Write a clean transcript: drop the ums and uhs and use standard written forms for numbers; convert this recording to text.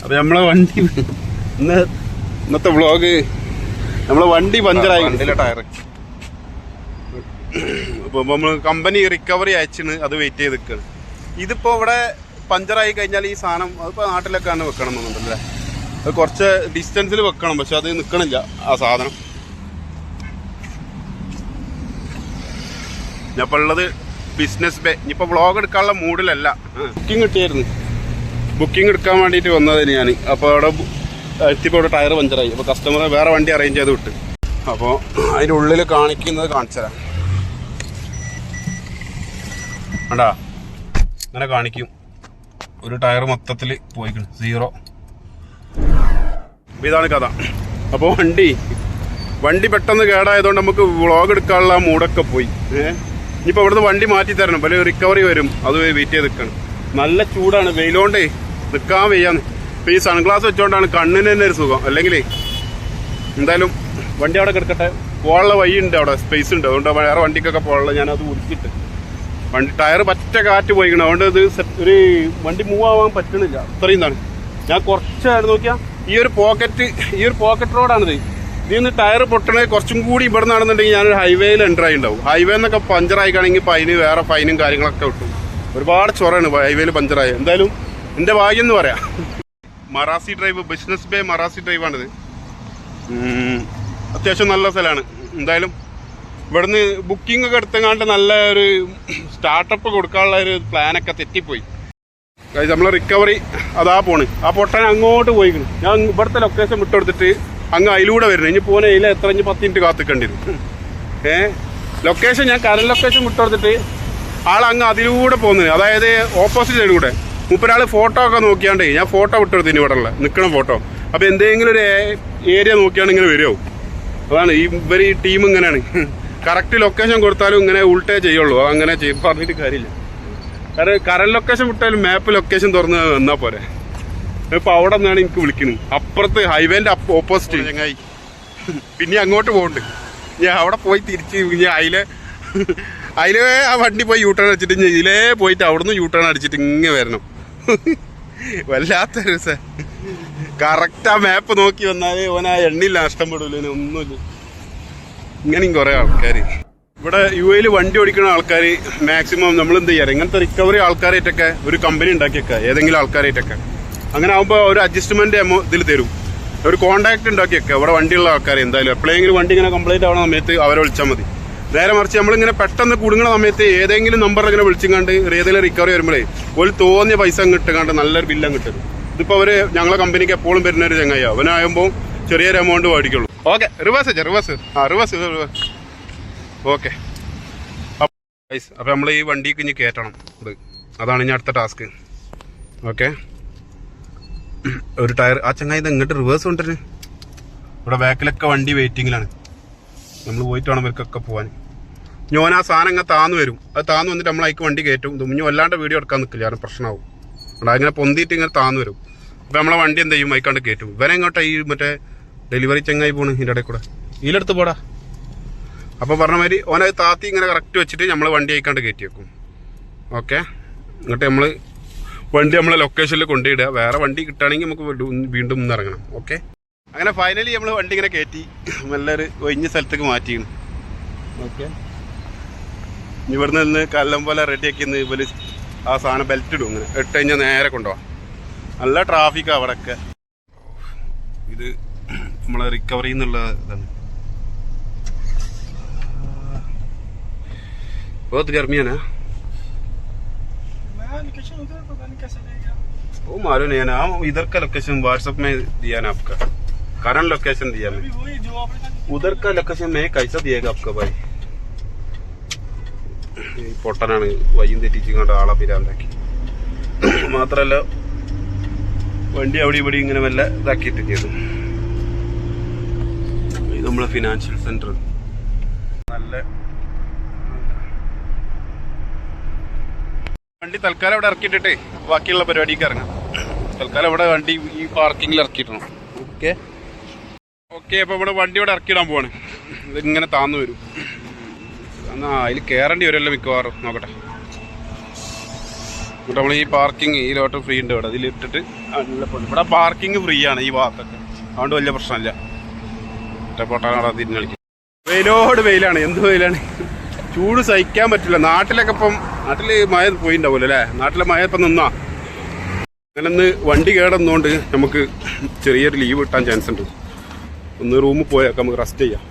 അപ്പൊ നമ്മളെ വണ്ടി ഇന്നത്തെ വ്ളോഗ് നമ്മളെ വണ്ടി പഞ്ചറായി വണ്ടിയിലെ ടയർ. അപ്പൊ നമ്മൾ കമ്പനി റിക്കവറി അയച്ചിന്, അത് വെയിറ്റ് ചെയ്ത് നിൽക്കുകയാണ്. ഇതിപ്പോ ഇവിടെ പഞ്ചറായി കഴിഞ്ഞാൽ ഈ സാധനം അതിപ്പോ നാട്ടിലൊക്കെയാണ് വെക്കണം എന്നുണ്ടല്ലേ. അത് കുറച്ച് ഡിസ്റ്റൻസിൽ വെക്കണം, പക്ഷെ അത് നിൽക്കണില്ല ആ സാധനം. ഞാനിപ്പോൾ ഉള്ളത് ബിസിനസ് ബേ. ഇനിയിപ്പോൾ വ്ളോഗ് എടുക്കാനുള്ള മൂഡിലല്ല. ബുക്കിംഗ് കിട്ടിയായിരുന്നു, ബുക്കിംഗ് എടുക്കാൻ വേണ്ടിയിട്ട് വന്നതിന് ഞാൻ. അപ്പോൾ അവിടെ എത്തിയപ്പോൾ ഇവിടെ ടയർ പഞ്ചറായി. അപ്പോൾ കസ്റ്റമറെ വേറെ വണ്ടി അറേഞ്ച് ചെയ്ത് വിട്ട്. അപ്പോൾ അതിൻ്റെ ഉള്ളിൽ കാണിക്കുന്നത് കാണിച്ചു തരാം. വേണ്ടാ അങ്ങനെ കാണിക്കും. ഒരു ടയർ മൊത്തത്തിൽ പോയിക്കണം, 0. അപ്പോൾ ഇതാണ് കഥ. അപ്പോൾ വണ്ടി പെട്ടെന്ന് കേടായതുകൊണ്ട് നമുക്ക് വ്ളോഗ് എടുക്കാനുള്ള മൂടൊക്കെ പോയി. ഇനിയിപ്പോൾ ഇവിടുന്ന് വണ്ടി മാറ്റി തരണം, പല റിക്കവറി വരും, അത് വെയിറ്റ് ചെയ്ത് നിൽക്കണം. നല്ല ചൂടാണ്, വെയിലോണ്ടേ നിൽക്കാൻ വയ്യാന്ന്. ഇപ്പോൾ ഈ സൺഗ്ലാസ് വെച്ചോണ്ടാണ് കണ്ണിന് തന്നെ ഒരു സുഖം. അല്ലെങ്കിൽ എന്തായാലും വണ്ടി അവിടെ കിടക്കട്ടെ. പോകാനുള്ള വഴിയുണ്ട്, അവിടെ സ്പേസ് ഉണ്ട്, അതുകൊണ്ട് വേറെ വണ്ടിക്കൊക്കെ പോകാനുള്ള ഞാനത് ഉരുക്കിയിട്ട് വണ്ടി ടയർ പറ്റ കാറ്റ് പോയിക്കണം. അതുകൊണ്ട് ഇത് ഒരു വണ്ടി മൂവ് ആവാൻ പറ്റണില്ല, അത്രയും ഇതാണ്. ഞാൻ കുറച്ചായിട്ട് നോക്കിയാൽ ഈ ഒരു പോക്കറ്റ് റോഡാണിത്. ഇതിന്ന് ടയർ പൊട്ടണേ കുറച്ചും കൂടി ഇവിടെ നടന്നുണ്ടെങ്കിൽ ഞാനൊരു ഹൈവേയിൽ എൻ്റർ ആയി ഉണ്ടാവും. ഹൈവേ എന്നൊക്കെ പഞ്ചറായിക്കാണെങ്കിൽ അതിന് വേറെ ഫൈനും കാര്യങ്ങളൊക്കെ കിട്ടും. ഒരുപാട് ചൊറയാണ് ഹൈവേയിൽ പഞ്ചറായി. എന്തായാലും എൻ്റെ ഭാഗ്യം എന്ന് പറയാം. Marasi drive, business bay Marasi ഡ്രൈവാണിത്. അത്യാവശ്യം നല്ല സ്ഥലമാണ്. എന്തായാലും ഇവിടുന്ന് ബുക്കിംഗ് ഒക്കെ എടുത്തങ്ങാണ്ട് നല്ല ഒരു സ്റ്റാർട്ടപ്പ് കൊടുക്കാനുള്ള ഒരു പ്ലാനൊക്കെ തെറ്റിപ്പോയി. നമ്മളെ റിക്കവറി അതാ പോണ്. ആ പൊട്ടൻ അങ്ങോട്ട് പോയിക്കണം. ഞാൻ ഇവിടുത്തെ ലൊക്കേഷൻ വിട്ടുകൊടുത്തിട്ട് അങ്ങ് അതിലൂടെ വരുന്നത്. ഇനി പോകുന്ന അതിൽ എത്ര 10 മിനിറ്റ് കാത്തിക്കേണ്ടി വരും. ലൊക്കേഷൻ ഞാൻ കറന്റ് ലൊക്കേഷൻ വിട്ടുകൊടുത്തിട്ട് ആളങ്ങ് അതിലൂടെ പോകുന്നത്, അതായത് ഓപ്പോസിറ്റ് സൈഡിലൂടെ. മുപ്പൊരാൾ ഫോട്ടോ ഒക്കെ നോക്കിയാണ്ടേ ഞാൻ ഫോട്ടോ വിട്ടുകൊടുത്തിന്, ഇവിടെ ഉള്ള നിൽക്കണം ഫോട്ടോ. അപ്പോൾ എന്തെങ്കിലും ഒരു ഏരിയ നോക്കിയാണ് ഇങ്ങനെ വരുമോ. അതാണ് ഇവർ ഈ ടീം ഇങ്ങനെയാണ്. കറക്റ്റ് ലൊക്കേഷൻ കൊടുത്താലും ഇങ്ങനെ ഉൾട്ടേ ചെയ്യുള്ളൂ. അങ്ങനെ പറഞ്ഞിട്ട് കാര്യമില്ല. കാരണം കറന്റ് ലൊക്കേഷൻ വിട്ടാലും മാപ്പ് ലൊക്കേഷൻ തുറന്ന് വന്നാൽ പോരെ. ഇപ്പം അവിടെ നിന്നാണ് എനിക്ക് വിളിക്കുന്നത്, അപ്പുറത്ത് ഹൈവേൻ്റെ ഓപ്പോസിറ്റ് ചങ്ങായി. പിന്നെ അങ്ങോട്ട് പോകുന്നുണ്ട്. ഞാൻ അവിടെ പോയി തിരിച്ച് ഞാൻ അതിലെ ആ വണ്ടി പോയി യൂട്ടേൺ അടിച്ചിട്ട് ഇതിലേ പോയിട്ട് അവിടുന്ന് യൂട്ടേൺ അടിച്ചിട്ട് ഇങ്ങനെ വരണം. വല്ലാത്തൊരു കറക്റ്റ് ആ മാപ്പ് നോക്കി വന്നാൽ ഓൻ ആ എണ്ണില്ല, നഷ്ടപ്പെടില്ല, ഒന്നുമില്ല. ഇങ്ങനെയും കുറേ ആൾക്കാർ ഇവിടെ യു.എയിൽ വണ്ടി ഓടിക്കുന്ന ആൾക്കാർ മാക്സിമം നമ്മൾ എന്ത് ചെയ്യാറ്, ഇങ്ങനത്തെ റിക്കവറി ആൾക്കാരായിട്ടൊക്കെ ഒരു കമ്പനി ഉണ്ടാക്കിയേക്കുക, ഏതെങ്കിലും ആൾക്കാരായിട്ടൊക്കെ. അങ്ങനെ ആകുമ്പോൾ ഒരു അഡ്ജസ്റ്റ്മെന്റ് ഇതിൽ തരും, ഒരു കോൺടാക്ട് ഉണ്ടാക്കിയേക്കുക ഇവിടെ വണ്ടിയുള്ള ആൾക്കാർ. എന്തായാലും എപ്പോഴെങ്കിലും വണ്ടി ഇങ്ങനെ കംപ്ലൈന്റ് ആവുന്ന സമയത്ത് അവരെ വിളിച്ചാൽ മതി. നേരെ മറിച്ച് നമ്മളിങ്ങനെ പെട്ടെന്ന് കുടുങ്ങുന്ന സമയത്ത് ഏതെങ്കിലും നമ്പർ ഇങ്ങനെ വിളിച്ചിങ്ങാണ്ട് ഏതെങ്കിലും റിക്കവറി വരുമ്പോഴേ ഒരു തോന്നിയ പൈസ കിട്ടുകാണ്ട് നല്ലൊരു ബില്ലും കിട്ടും. ഇതിപ്പോൾ അവർ ഞങ്ങളെ കമ്പനിക്ക് എപ്പോഴും വരുന്ന ഒരു ചങ്ങായി, അവനാകുമ്പോൾ ചെറിയൊരു എമൗണ്ട് മേടിക്കുള്ളൂ. Okay, reverse okay. അപ്പം നമ്മൾ ഈ വണ്ടിക്ക് ഇനി കയറ്റണം. അതാണ് ഇനി അടുത്ത ടാസ്ക്. ഓക്കെ, ഒരു ടയർ ആ ചങ്ങായി ഇത് ഇങ്ങോട്ട് റിവേഴ്സ് കൊണ്ടുവരുന്നത്. ഇവിടെ ബാക്കിലൊക്കെ വണ്ടി വെയിറ്റിങ്ങിലാണ്, നമ്മൾ പോയിട്ട് വേണം ഇവർക്കൊക്കെ പോകാൻ. ഞാൻ ആ സാധനം അങ്ങ് താന്ന് വരും, അത് താന്ന് വന്നിട്ട് നമ്മൾ അതിക്ക് വണ്ടി കയറ്റും. ഇനി വല്ലാണ്ട് വീഡിയോ എടുക്കാൻ നിൽക്കില്ല, കാരണം പ്രശ്നമാവും. അവിടെ അങ്ങനെ പൊന്തിയിട്ട് ഇങ്ങനെ താന്ന് വരും. അപ്പം നമ്മളെ വണ്ടി എന്ത് ചെയ്യും, അതിക്കാണ്ട് കയറ്റും. ഇവനെ എങ്ങോട്ടാ ഈ മറ്റേ ഡെലിവറി ചങ്ങായി പോണ്, ഇതിൻ്റെ ഇടയിൽ കൂടെ ഇതിലെടുത്ത് പോടാ. അപ്പോൾ പറഞ്ഞ മാതിരി ഓനത് താത്തി ഇങ്ങനെ കറക്റ്റ് വെച്ചിട്ട് നമ്മൾ വണ്ടി അയക്കാണ്ട് കയറ്റി വെക്കും. ഓക്കെ, എന്നിട്ട് വണ്ടി നമ്മളെ ലൊക്കേഷനിൽ കൊണ്ടുപോയിടുക. വേറെ വണ്ടി കിട്ടുകയാണെങ്കിൽ നമുക്ക് വീണ്ടും ഒന്ന് ഇറങ്ങണം. ഓക്കെ, അങ്ങനെ ഫൈനലി നമ്മൾ വണ്ടി ഇങ്ങനെ കയറ്റി നല്ലൊരു ഒഴിഞ്ഞ സ്ഥലത്തേക്ക് മാറ്റിയാണ്. ഓക്കെ, ഇവിടുന്ന് നിന്ന് കല്ലം പോലെ റെഡിയാക്കി ഇവര് ആ സാധനം ബെൽറ്റ് ഇടും, ഇങ്ങനെ ഇട്ട് കഴിഞ്ഞാൽ നേരെ കൊണ്ടുപോകാം. നല്ല ട്രാഫിക്കാണ് അവിടെയൊക്കെ. ഇത് നമ്മളെ റിക്കവറി എന്നുള്ള ഇതാണ്. बहुत गर्मी है ना, वो मालूम नहीं है ना. हम इधर का लोकेशन व्हाट्सएप में दिया ना, आपका करंट लोकेशन दिया मैं. उधर का लोकेशन मैं कैसा दिएगा आपका भाई. പൊട്ടനാണ് വയ്യും തെറ്റിച്ചിങ്ങോട്ട് ആളെ പിരാന്താക്കി. മാത്രല്ല വണ്ടി അവിടെ ഇവിടെ ഇങ്ങനെ വല്ല ഇതാക്കിയിട്ട് ചെയ്തു. ഇത് നമ്മളെ ഫിനാൻഷ്യൽ സെന്റർ. നല്ല വണ്ടി തൽക്കാലം ഇവിടെ ഇറക്കിയിട്ടേ ബാക്കിയുള്ള പരിപാടിക്ക് ഇറങ്ങാം. തൽക്കാലം ഇവിടെ വണ്ടി ഈ പാർക്കിങ്ങിൽ ഇറക്കിയിടണം. ഓക്കെ ഓക്കെ, അപ്പോൾ ഇവിടെ വണ്ടി ഇവിടെ ഇറക്കിയിടാൻ പോവാണ്. ഇതിങ്ങനെ താന്നു വരും. എന്നാൽ അതിൽ കയറേണ്ടി വരുമല്ലോ മിക്കവാറും. നോക്കട്ടെ, എന്നിട്ട് നമ്മൾ ഈ പാർക്കിംഗ് ഈ ലോട്ട് ഫ്രീ ഉണ്ട് ഇവിടെ അതിലിട്ടിട്ട് നല്ല പോകുന്നു. ഇവിടെ പാർക്കിംഗ് ഫ്രീ ആണ് ഈ ഭാഗത്തൊക്കെ, അതുകൊണ്ട് വലിയ പ്രശ്നമില്ല. പൊട്ടാനാടാ തിരിഞ്ഞ് കളിക്കും. വെയിലോട് വെയിലാണ്, എന്ത് വെയിലാണ്, ചൂട് സഹിക്കാൻ പറ്റില്ല. നാട്ടിലൊക്കെ ഇപ്പം നാട്ടിൽ മഴ പോയിണ്ടാവുമല്ലോ അല്ലേ? നാട്ടിലെ മഴ ഇപ്പം നിന്നാ അങ്ങനെ ഒന്ന് വണ്ടി കേടുന്നതുകൊണ്ട് നമുക്ക് ചെറിയൊരു ലീവ് കിട്ടാൻ ചാൻസ് ഉണ്ട്. ഒന്ന് റൂമിൽ പോയേക്കാം, നമുക്ക് റെസ്റ്റ് ചെയ്യാം.